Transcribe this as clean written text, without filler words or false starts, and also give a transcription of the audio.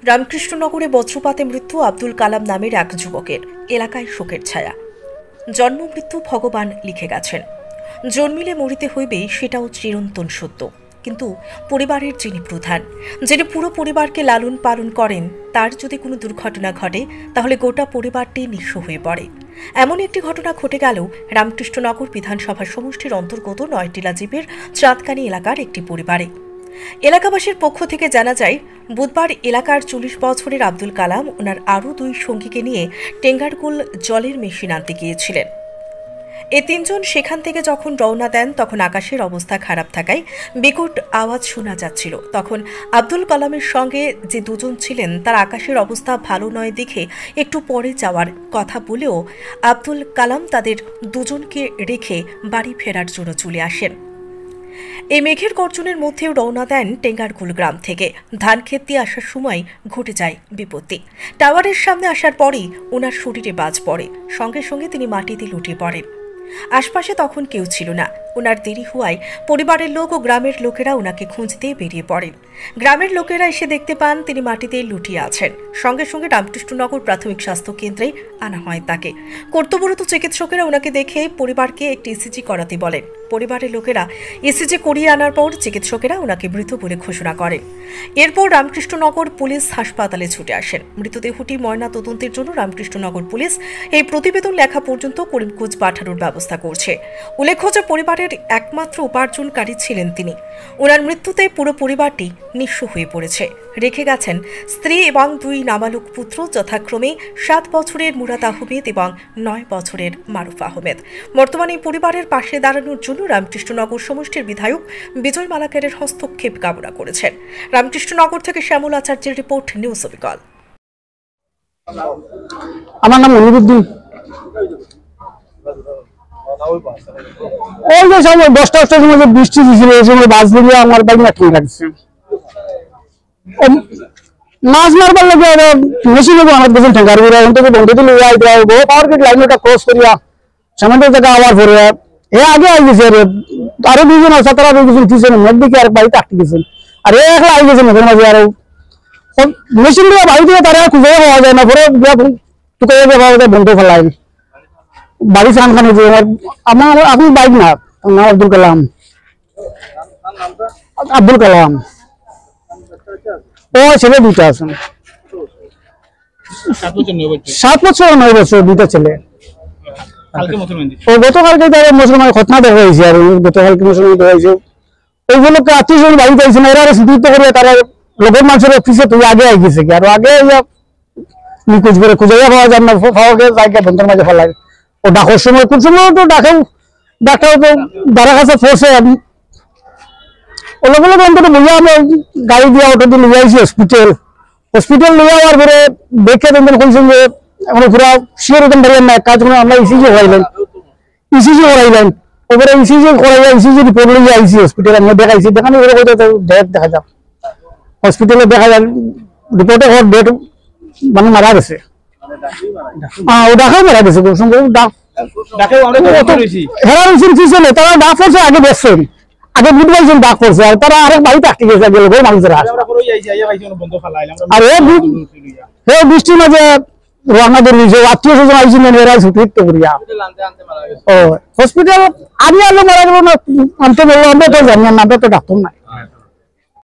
রামকৃষ্ণনগরে বজ্রপাতে মৃত্যু আব্দুল কালাম নামের এক যুবকের। এলাকায় শোকের ছায়া। জন্ম মৃত্যু ভগবান লিখে গেছেন, জন্মিলে মরিতে হইবে সেটাও চিরন্তন সত্য। কিন্তু পরিবারের যিনি প্রধান, যিনি পুরো পরিবারকে লালন পালন করেন, তার যদি কোনো দুর্ঘটনা ঘটে তাহলে গোটা পরিবারটি নিঃস্ব হয়ে পড়ে। এমন একটি ঘটনা ঘটে গেল রামকৃষ্ণনগর বিধানসভা সমষ্টির অন্তর্গত নয়টিলা জীবের চাঁদকানি এলাকার একটি পরিবারে। এলাকাবাসীর পক্ষ থেকে জানা যায়, বুধবার এলাকার 40 বছরের আব্দুল কালাম ওনার আরও 2 সঙ্গীকে নিয়ে টেঙ্গারকুল জলের মেশিন আনতে গিয়েছিলেন। এই 3 জন সেখান থেকে যখন রওনা দেন তখন আকাশের অবস্থা খারাপ থাকায় বিকট আওয়াজ শোনা যাচ্ছিল। তখন আব্দুল কালামের সঙ্গে যে 2 জন ছিলেন তার আকাশের অবস্থা ভালো নয় দেখে একটু পরে যাওয়ার কথা বলেও আব্দুল কালাম তাদের 2 জনকে রেখে বাড়ি ফেরার জন্য চলে আসেন। এই মেঘের গর্জনের মধ্যেও রওনা দেন টেঙ্গারকুল গ্রাম থেকে। ধান ক্ষেত দিয়ে আসার সময় ঘটে যায় বিপত্তি। টাওয়ারের সামনে আসার পরেই ওনার শরীরে বাজ পড়ে, সঙ্গে সঙ্গে তিনি মাটিতে লুটিয়ে পড়েন। আশপাশে তখন কেউ ছিল না। ওনার দেরি হওয়ায় পরিবারের লোক ও গ্রামের লোকেরা ওনাকে খুঁজতে বেরিয়ে পড়েন। গ্রামের লোকেরা এসে দেখতে পান তিনি মাটিতে লুটিয়ে আছেন। সঙ্গে সঙ্গে রামকৃষ্ণনগর প্রাথমিক স্বাস্থ্য কেন্দ্রে আনা হয় তাকে। কর্তব্যরত চিকিৎসকেরা ওনাকে দেখে পরিবারকে একটি ইসিজি করাতে বলেন। পরিবারের লোকেরা ইসিজি করিয়ে আনার পর চিকিৎসকেরা ওনাকে মৃত বলে ঘোষণা করেন। এরপর রামকৃষ্ণনগর পুলিশ হাসপাতালে ছুটে আসেন। মৃতদেহটি ময়না তদন্তের জন্য রামকৃষ্ণনগর পুলিশ এই প্রতিবেদন লেখা পর্যন্ত করিমগঞ্জ পাঠানোর ব্যবস্থা করছে। উল্লেখ্য যে পরিবারের একমাত্র উপার্জনকারী ছিলেন তিনি। ওনার মৃত্যুতে পুরো পরিবারটি নিঃস্ব হয়ে পড়েছে। রেখে গেছেন স্ত্রী এবং 2 নাবালক পুত্র, যথাক্রমে 7 বছরের মুরাদ আহমেদ এবং 9 বছরের মারুফ আহমেদ। বর্তমানে পরিবারের পাশে দাঁড়ানোর জন্য রামকৃষ্ণনগর সমষ্টির বিধায়ক বিজয় মালাকারের হস্তক্ষেপ কামনা করেছেন। রামকৃষ্ণনগর থেকে শ্যামল আচার্যের রিপোর্ট, নিউজ অবিকল। আমার নাম অনুরুদ্দিন। ওই যে সময় 10টার সময় যে বৃষ্টি দিয়েছিল, এই সময় বাস দিয়ে আমার বাইক আটকে রাখছে। মাছ মারবার লাগে মেশিন আমার গেছেন ঠেঙ্গারগুড়া থেকে বন্ধ দিলে পাওয়ার গেট লাইনটা ক্রস করিয়া সামান্য জায়গা আবার পরে আগে আই গেছে। আরো 2 জন আছে, তারা 2 জন পিছনে মেঘ দিকে আর বাড়িতে আটকে গেছেন। আর একলা আই গেছে মেঘের মাঝে। আর মেশিন দিয়ে বাড়ি দিয়ে তারা খুঁজে পাওয়া যায় না, পরে টুকে বন্ধ ফেলায় বাড়ি চানখানে যে আমার আপনি বাইক না, নাম আব্দুল কালাম। আব্দুল কালাম ও ছেলে 2টা আছেন, 7 বছর 9 বছর 2টা ছেলে। ও গতকালকে তারা মুসলমান খতনা দেখা হয়েছে। আর গতকালকে মুসলমান দেখা হয়েছে ওইগুলোকে আত্মীয় বাড়িতে আইছে না, এরা সুদীর্ঘ করে তারা লোকের মানুষের অফিসে তুই আগে আই গেছে। আর আগে নিখোঁজ করে খুঁজে পাওয়া যায় না, পাওয়া জায়গা বন্ধের মাঝে ফেলায়। ও ডাকার সময় কোন সময় তো ডাকাও তো দাঁড়া কাছে ফোর্সে ওগুলো অন্তত বুঝে আমি গাড়ি দিয়ে অটো দিয়ে নিয়ে আইছি হসপিটাল নিয়ে যাওয়ার পরে দেখে দেখবেন কইছেন যে এখন পুরো শিওর হতেন পারেন না কাজ করে। আমরা ইসিজি করাইলেন ওপরে ইসিজি করাইয়া ইসিজি রিপোর্ট নিয়ে আইসি হসপিটালে। আমরা দেখাইছি, দেখানো করে ডেট দেখা যাক হসপিটালে দেখা যায় রিপোর্টে ওর ডেট মানে মারা গেছে। ও ডাকাও মারা গেছে। তারা ডাক পড়ছে আগে দেখছেন, আগে বুধবাইছেন ডাক পড়ছে। আর তারা আরেক বাড়িতে আটকে গেছে মানুষেরা। আর বৃষ্টির মাঝে রান্না করিয়েছে, আত্মীয় স্বজন আইসিলেন, এরা ছুটি করিয়া ও হসপিটাল আগে আলো মারা গেল না, আনতে বললো আমরা তো জানি না, আমরা তো ডাক্তার নাই।